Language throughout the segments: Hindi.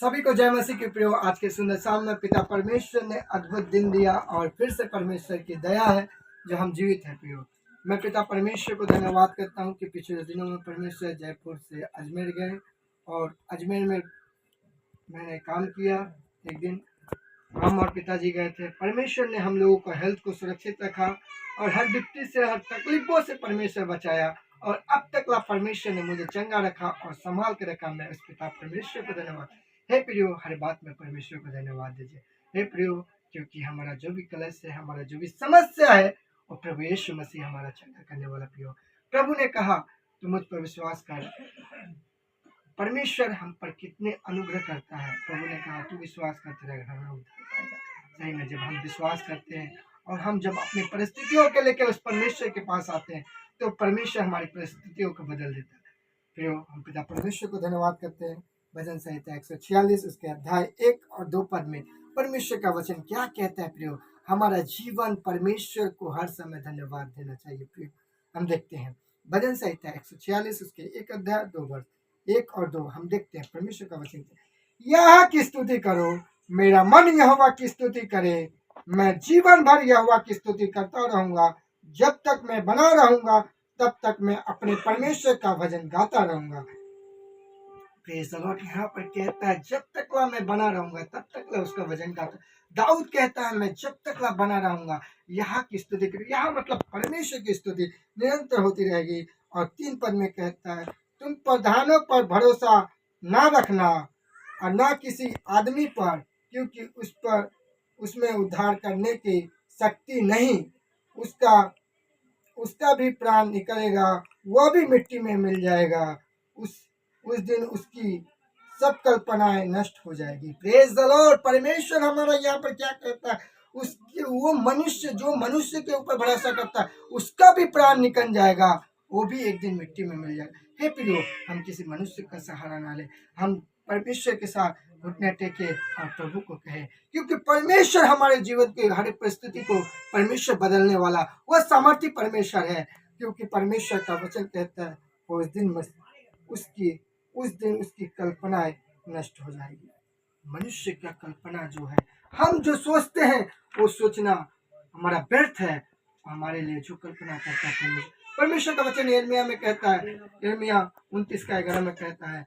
सभी को जय मसीह के प्रियो। आज के सुंदर शाम में पिता परमेश्वर ने अद्भुत दिन दिया और फिर से परमेश्वर की दया है जो हम जीवित हैं प्रियो। मैं पिता परमेश्वर को धन्यवाद करता हूं कि पिछले दिनों में परमेश्वर जयपुर से अजमेर गए और अजमेर में मैंने काम किया। एक दिन हम और पिताजी गए थे। परमेश्वर ने हम लोगों को हेल्थ को सुरक्षित रखा और हर डिप्टी से, हर तकलीफों से परमेश्वर बचाया और अब तक ला परमेश्वर ने मुझे चंगा रखा और संभाल के रखा। मैं उस पिता परमेश्वर को धन्यवाद। हे प्रियो, हर बात में परमेश्वर को धन्यवाद दीजिए। हे प्रियो, क्योंकि हमारा जो भी कलश है, हमारा जो भी समस्या है, वो प्रभु यीशु मसीह हमारा चंगा करने वाला प्रियो। प्रभु ने कहा तू मुझ पर विश्वास कर। परमेश्वर हम पर कितने अनुग्रह करता है। प्रभु ने कहा तू विश्वास करते रह, हमें उद्धार पाएगा। सही में जब हम विश्वास करते हैं और हम जब अपनी परिस्थितियों के लेकर उस परमेश्वर के पास आते हैं तो परमेश्वर हमारी परिस्थितियों को बदल देता है। फिर हम पिता परमेश्वर को धन्यवाद करते हैं। भजन संहिता 146 उसके अध्याय 1 और 2 पद में परमेश्वर का वचन क्या कहता है प्रियो? हमारा जीवन परमेश्वर को हर समय धन्यवाद देना चाहिए प्रियो। हम देखते हैं भजन संहिता 146 उसके 1 अध्याय 2 वर्ष 1 और 2 हम देखते हैं परमेश्वर का वचन। यह की स्तुति करो, मेरा मन यहोवा की स्तुति करे। मैं जीवन भर यहोवा की स्तुति करता रहूंगा। जब तक मैं बना रहूंगा तब तक मैं अपने परमेश्वर का भजन गाता रहूंगा। Praise the Lord. यहाँ पर कहता है जब तक ला मैं बना रहूंगा तब तक ला उसका भजन गाता। दाऊद कहता है मैं जब तक ला बना रहूंगा यहाँ की स्तुति करूँ। यहाँ मतलब परमेश्वर की स्तुति निरंतर होती रहेगी। और 3 पद में कहता है तुम प्रधानों पर भरोसा ना रखना और ना किसी आदमी पर, क्योंकि उसमें उद्धार करने की शक्ति नहीं। उसका भी प्राण निकलेगा, वह भी मिट्टी में मिल जाएगा। उस दिन उसकी सब कल्पनाएं नष्ट हो जाएगी। Praise the Lord. परमेश्वर हमारा यहाँ पर क्या कहता है? उसके वो मनुष्य जो मनुष्य के ऊपर भरोसा करता है उसका भी प्राण निकल जाएगा, वो भी एक दिन मिट्टी में मिल जाएगा। हे प्रियो, हम किसी मनुष्य का सहारा ना ले, हम परमेश्वर के साथ घुटने टेके और प्रभु को कहे, क्योंकि परमेश्वर हमारे जीवन की हर परिस्थिति को परमेश्वर बदलने वाला वह सामर्थी परमेश्वर है। क्योंकि परमेश्वर का वचन कहता है उस दिन उसकी कल्पनाएं नष्ट हो जाएगी। मनुष्य का कल्पना जो है, हम जो सोचते हैं वो सोचना हमारा व्यर्थ है। हमारे लिए जो कल्पना करता है परमेश्वर का वचन यिर्मयाह में कहता है, यिर्मयाह 29 का 11 में कहता है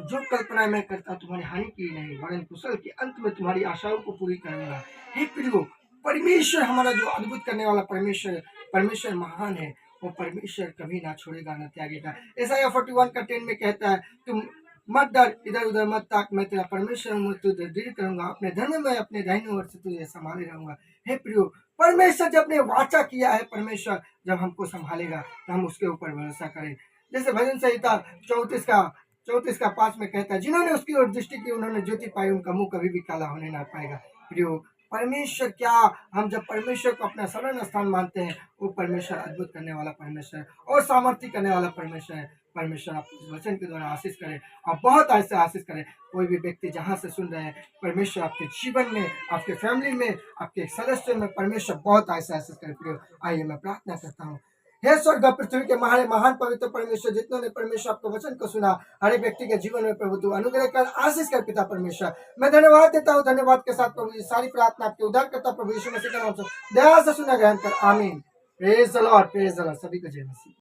जो कल्पना मैं करता तुम्हारी हानि की नहीं, वरन कुशल के अंत में तुम्हारी आशाओं को पूरी करूंगा। हे प्रियो, परमेश्वर हमारा जो अद्भुत करने वाला परमेश्वर महान है। वो परमेश्वर कभी ना छोड़ेगा ना त्यागेगा। यशायाह 41 का 10 में कहता है तुम मत डर, इधर उधर मत ताक, मैं तेरा परमेश्वर हूँ, तुझे दृढ़ करूंगा, अपने धर्म में अपने दाहिनी ओर से तुझे संभाले रहूंगा। हे प्रियो, परमेश्वर जब ने वाचा किया है, परमेश्वर जब हमको संभालेगा तो हम उसके ऊपर भरोसा करें। जैसे भजन संहिता 34 का 5 में कहता है जिन्होंने उसकी ओर दृष्टि की उन्होंने ज्योति पाई, उनका मुंह कभी भी काला होने ना पाएगा। प्रियो, परमेश्वर क्या, हम जब परमेश्वर को अपना शरण स्थान मानते हैं, वो परमेश्वर अद्भुत करने वाला परमेश्वर और सामर्थ्य करने वाला परमेश्वर है। परमेश्वर आपको इस वचन के द्वारा आशीष करे और बहुत ऐसे आशीष करे। कोई भी व्यक्ति जहाँ से सुन रहे हैं, परमेश्वर आपके जीवन में, आपके फैमिली में, आपके सदस्यों में परमेश्वर बहुत ऐसे आशीष करे। प्रियो, आइए मैं प्रार्थना करता हूँ। हे स्वर्ग पृथ्वी के महान पवित्र परमेश्वर, जितनों ने परमेश्वर आपके वचन को सुना, हर एक व्यक्ति के जीवन में प्रभु तू अनुग्रह कर, आशीष कर। पिता परमेश्वर, मैं धन्यवाद देता हूँ। धन्यवाद के साथ प्रभु जी सारी प्रार्थना आपके उद्धार करता प्रभु यीशु मसीह के नाम से दया से सुना ग्रहण कर, आमीन। Praise the Lord, praise the Lord. सभी को जय मसीह।